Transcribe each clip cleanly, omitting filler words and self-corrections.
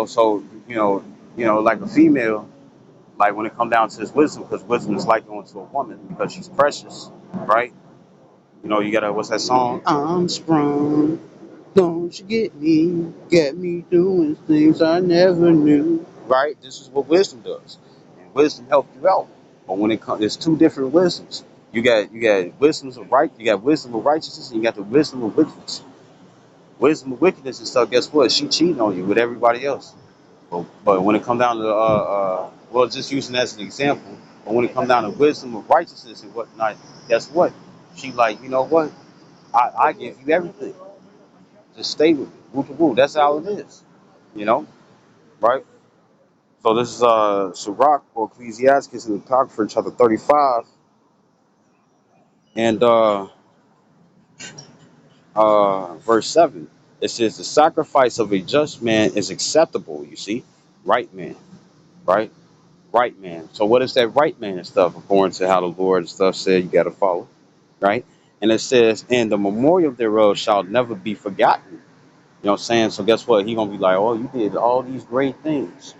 So like a female, like when it come down to this wisdom, because wisdom is like going to a woman because she's precious, right? You gotta, what's that song? I'm sprung. Don't you get me doing things I never knew. Right? This is what wisdom does. And wisdom helps you out. But when it comes, there's two different wisdoms. You got wisdoms of right, you got wisdom of righteousness, and you got the wisdom of wickedness. Wisdom of wickedness and stuff, guess what? She cheating on you with everybody else. But when it comes down to well, just using that as an example, but when it comes down to wisdom of righteousness and whatnot, guess what? She like, you know what? I give you everything. Just stay with me. Woo to woo. That's how it is. You know, right? So this is Sirach or Ecclesiastes in the Apocrypha, chapter 35, and verse 7. It says, "The sacrifice of a just man is acceptable." You see, right man, right, right man. So what is that right man and stuff? According to how the Lord and stuff said, you got to follow, right? And it says, "And the memorial thereof shall never be forgotten." You know what I'm saying? So guess what? He gonna be like, "Oh, you did all these great things."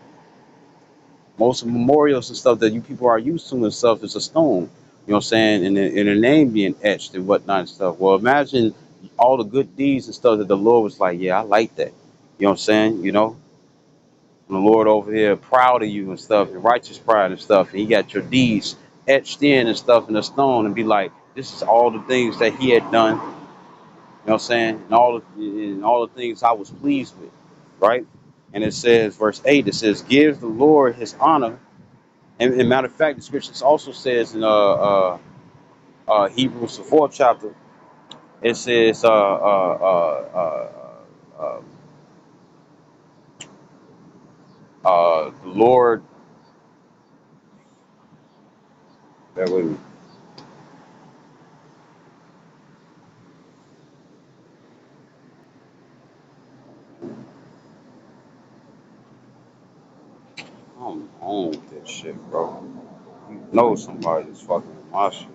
Most memorials and stuff that you people are used to and stuff is a stone. You know what I'm saying? And the name being etched and whatnot and stuff. Well, imagine all the good deeds and stuff that the Lord was like, yeah, I like that. You know what I'm saying? And the Lord over here proud of you and stuff, and righteous pride and stuff, and he got your deeds etched in and stuff in the stone and be like, this is all the things that he had done. You know what I'm saying? And all the things I was pleased with, right? And it says, verse 8, it says, give the Lord his honor. And matter of fact, the scriptures also says in Hebrews the fourth chapter, it says uh, the Lord. Bear with me. I'm on with this shit, bro. You know somebody's fucking with my shit.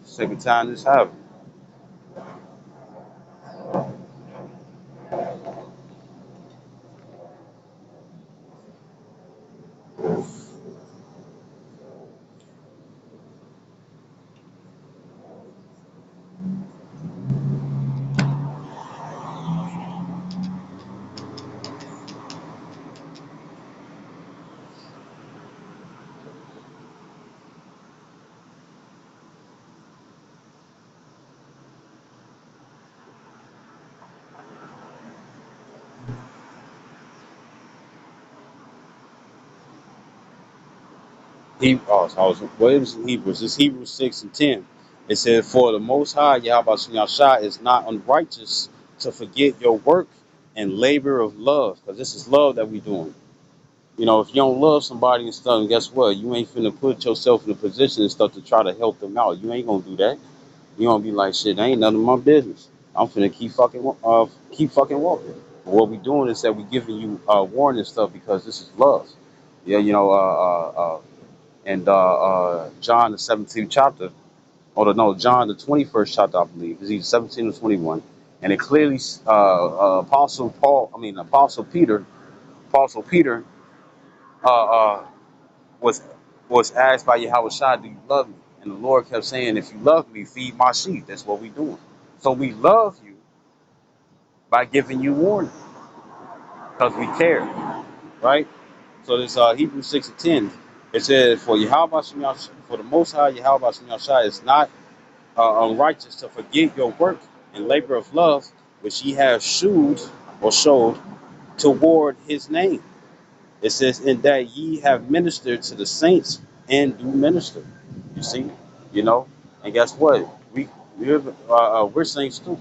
Second time this happened. So I was, what is in Hebrews? It's Hebrews 6 and 10. It says, for the Most High, Yahweh Shah, is not unrighteous to forget your work and labor of love. Because this is love that we doing. If you don't love somebody and stuff, and guess what? You ain't finna put yourself in a position and stuff to try to help them out. You ain't gonna do that. You gonna be like, shit, that ain't none of my business. I'm finna keep fucking walking. But what we doing is that we giving you warning and stuff because this is love. Yeah, and John the 17th chapter, or no, John the 21st chapter, I believe, is either 17 or 21, and it clearly, Apostle Peter, uh, uh, was was asked by Yahweh Shai, do you love me? And the Lord kept saying, if you love me, feed my sheep. That's what we doing. So we love you by giving you warning because we care, right? So this Hebrews 6 and 10, it says, for the Most High Yahweh Shai is not unrighteous to forget your work and labor of love, which ye have showed toward his name. It says, in that ye have ministered to the saints and do minister. You see, you know, and guess what? We're saints too.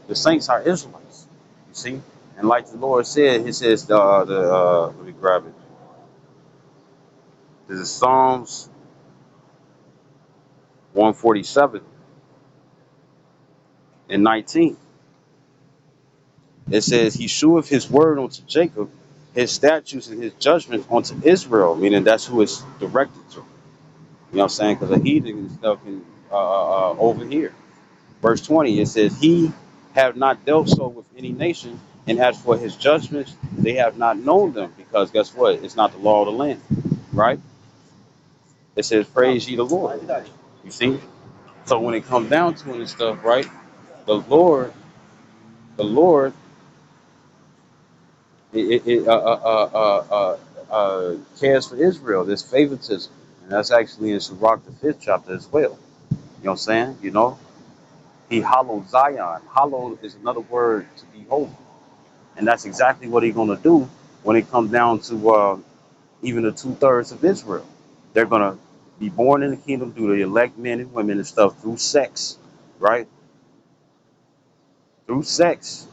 The saints are Israelites. You see, and like the Lord said, He says let me grab it. This is Psalms 147 and 19. It says, He sheweth His word unto Jacob, His statutes and His judgments unto Israel. Meaning that's who it's directed to. You know what I'm saying? Because the heathen and stuff can over here. Verse 20, it says, He have not dealt so with any nation, And as for his judgments, they have not known them, because guess what? It's not the law of the land, right? It says, praise ye the Lord. You see? So when it comes down to it and stuff, right? The Lord, the Lord, cares for Israel. There's favoritism. And that's actually in Sirach, the 5th chapter as well. You know what I'm saying? You know, he hallowed Zion. Hallowed is another word to be holy. And that's exactly what he's going to do when it comes down to even the 2/3 of Israel. They're going to be born in the kingdom through the elect men and women and stuff through sex, right? Through sex.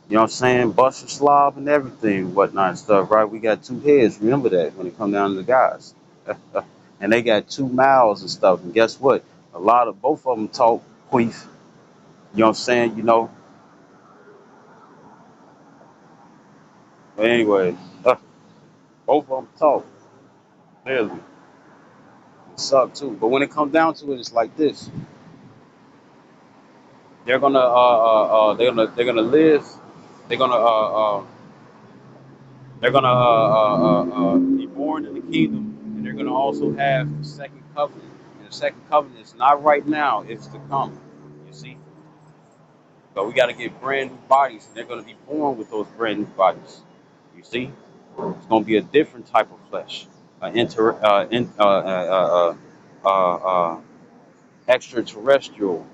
You know what I'm saying? Bust and slob and everything, whatnot and stuff, right? We got two heads. Remember that when it comes down to the guys. And they got two mouths and stuff. And guess what? A lot of both of them talk queef. You know what I'm saying? You know. But anyway, both of them talk. Clearly, it suck too. But when it comes down to it, it's like this. They're gonna live. They're gonna be born in the kingdom, and they're gonna also have the second covenant. And the second covenant is not right now; it's to come. You see, but we got to get brand new bodies, and they're gonna be born with those brand new bodies. You see, it's gonna be a different type of flesh, extraterrestrial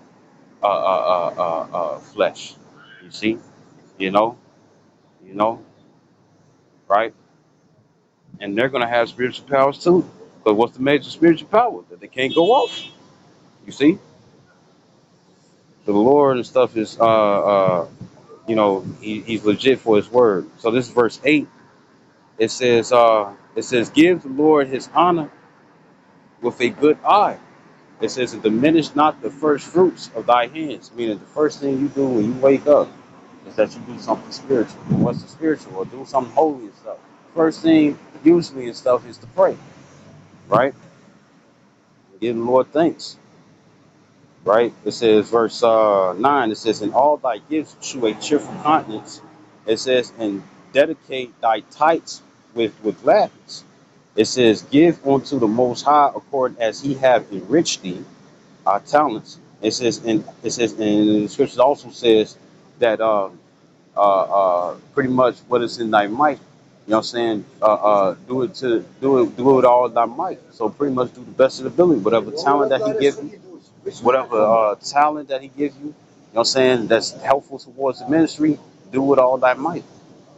flesh. You see, you know, you know, right? And they're gonna have spiritual powers too. But what's the major spiritual power that they can't go off? You see, the Lord and stuff is he's legit for his word. So this is verse 8. It says give the Lord his honor with a good eye. It says and diminish not the first fruits of thy hands, meaning the first thing you do when you wake up is that you do something spiritual. And what's the spiritual? Or do something holy and stuff. First thing usually and stuff is to pray, right? Give the Lord thanks, right? It says, verse 9, it says, in all thy gifts shew a cheerful countenance. It says, and dedicate thy tithes with gladness. It says, give unto the Most High according as he have enriched thee, our talents. And the scriptures also says that pretty much what is in thy might. You know what I'm saying? Do it all thy might. So pretty much do the best of the ability, whatever talent that he gives you, whatever talent that he gives you. You know what I'm saying? That's helpful towards the ministry. Do it all thy might.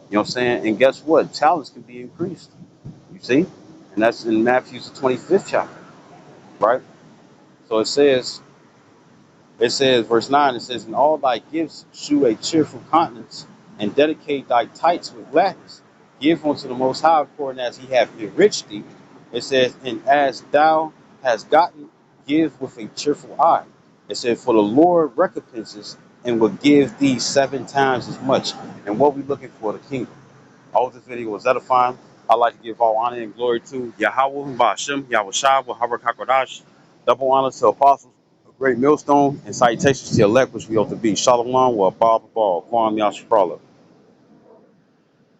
You know what I'm saying? And guess what? Talents can be increased. You see? And that's in Matthew's 25th chapter, right? So it says, verse 9, it says, in all thy gifts shew a cheerful countenance, and dedicate thy tithes with gladness. Give unto the Most High according as he hath enriched thee. It says, and as thou hast gotten, give with a cheerful eye. It said, for the Lord recompenses and will give thee 7 times as much. And what we looking for? The kingdom. I hope this video was edifying. I'd like to give all honor and glory to Yahweh, Ba'ashem, Yahweh Shai, Waharak HaKodash. Double honor to apostles, a great millstone, and salutations to elect, which we ought to be. Shalom, wa Bob, Kwam Yashrala.